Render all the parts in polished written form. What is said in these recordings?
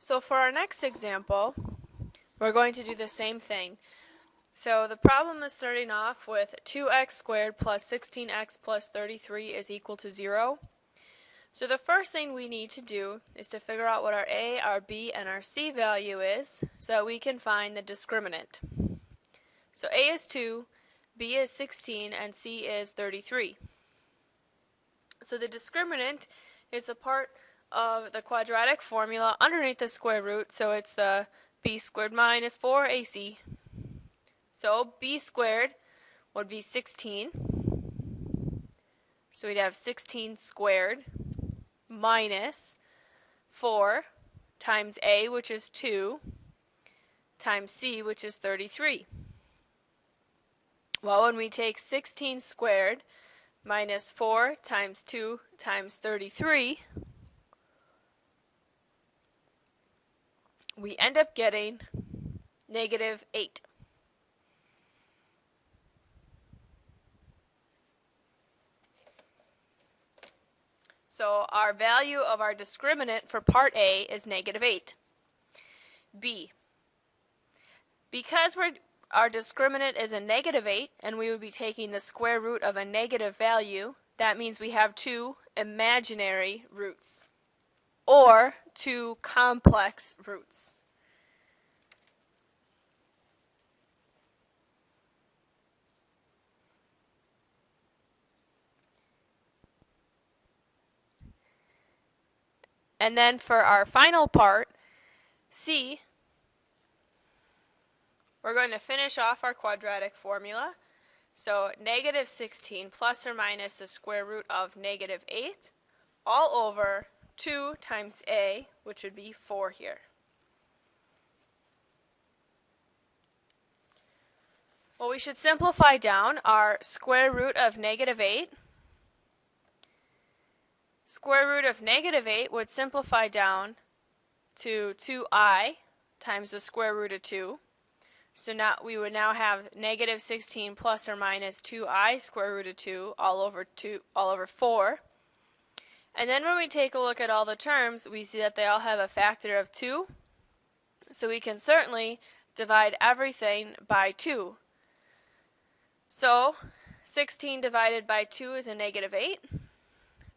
So for our next example, we're going to do the same thing. So the problem is starting off with 2x squared plus 16x plus 33 is equal to 0. So the first thing we need to do is to figure out what our a, our b, and our c value is so that we can find the discriminant. So a is 2, b is 16, and c is 33. So the discriminant is a part of the quadratic formula underneath the square root, so it's the b squared minus 4ac. So b squared would be 16. So we'd have 16 squared minus 4 times a, which is 2, times c, which is 33. Well, when we take 16 squared minus 4 times 2 times 33, we end up getting negative 8. So our value of our discriminant for part A is negative 8. B. Because our discriminant is a negative 8, and we would be taking the square root of a negative value, that means we have two imaginary roots, or two complex roots. And then for our final part, C, we're going to finish off our quadratic formula. So negative 16 plus or minus the square root of negative 8 all over 2 times a, which would be 4 here. Well, we should simplify down our square root of negative 8. Square root of negative 8 would simplify down to 2i times the square root of 2. So now we would now have negative 16 plus or minus 2i square root of 2 all over 4. And then when we take a look at all the terms, we see that they all have a factor of 2. So we can certainly divide everything by 2. So 16 divided by 2 is a negative 8.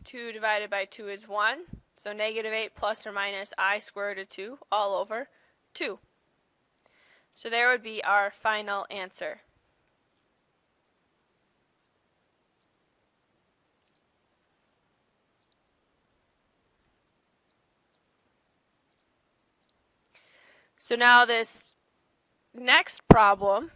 2 divided by 2 is 1. So negative 8 plus or minus I square root of 2 all over 2. So there would be our final answer. So now this next problem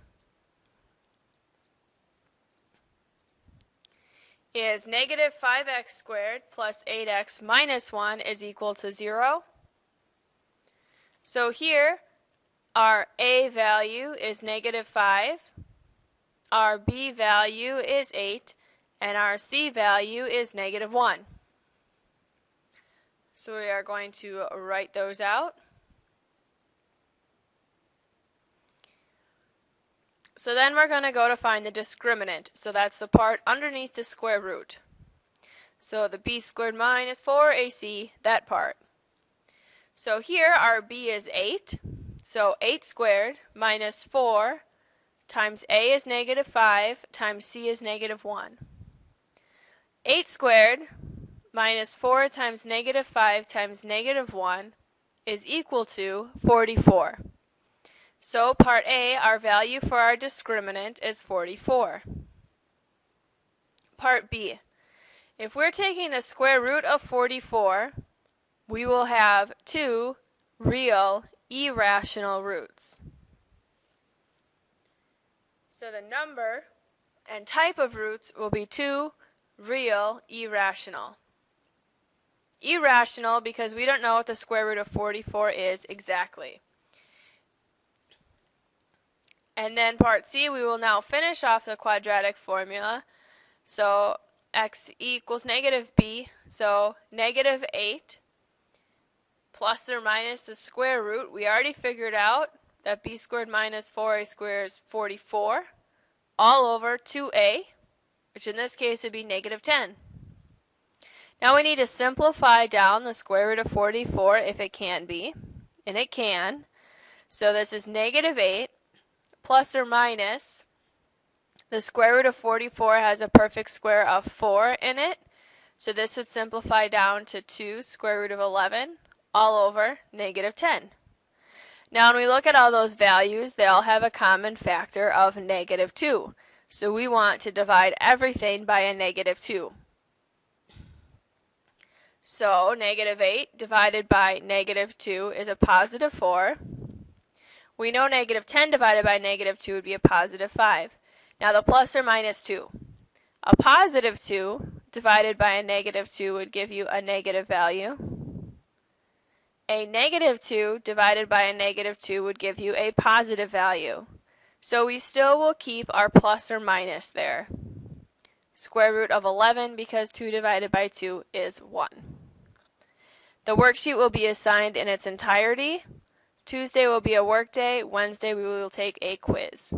is negative 5x squared plus 8x minus 1 is equal to 0. So here our a value is negative 5, our b value is 8, and our c value is negative 1. So we are going to write those out. So then we're going to go to find the discriminant. So that's the part underneath the square root. So the b squared minus 4ac, that part. So here our b is 8. So 8 squared minus 4 times a is negative 5 times c is negative 1. 8 squared minus 4 times negative 5 times negative 1 is equal to 44. So part A, our value for our discriminant is 44. Part B, if we're taking the square root of 44, we will have two real irrational roots. So the number and type of roots will be two real irrational. Irrational because we don't know what the square root of 44 is exactly. And then part C, we will now finish off the quadratic formula. So x equals negative b, so negative 8 plus or minus the square root. We already figured out that b squared minus 4a squared is 44 all over 2a, which in this case would be negative 10. Now we need to simplify down the square root of 44 if it can be. and it can. So this is negative 8 plus or minus. The square root of 44 has a perfect square of 4 in it. So this would simplify down to 2 square root of 11 all over negative 10. Now when we look at all those values, they all have a common factor of negative 2. So we want to divide everything by a negative 2. So negative 8 divided by negative 2 is a positive 4. We know negative 10 divided by negative 2 would be a positive 5. Now the plus or minus 2. A positive 2 divided by a negative 2 would give you a negative value. A negative 2 divided by a negative 2 would give you a positive value. So we still will keep our plus or minus there. Square root of 11 because 2 divided by 2 is 1. The worksheet will be assigned in its entirety. Tuesday will be a work day. Wednesday we will take a quiz.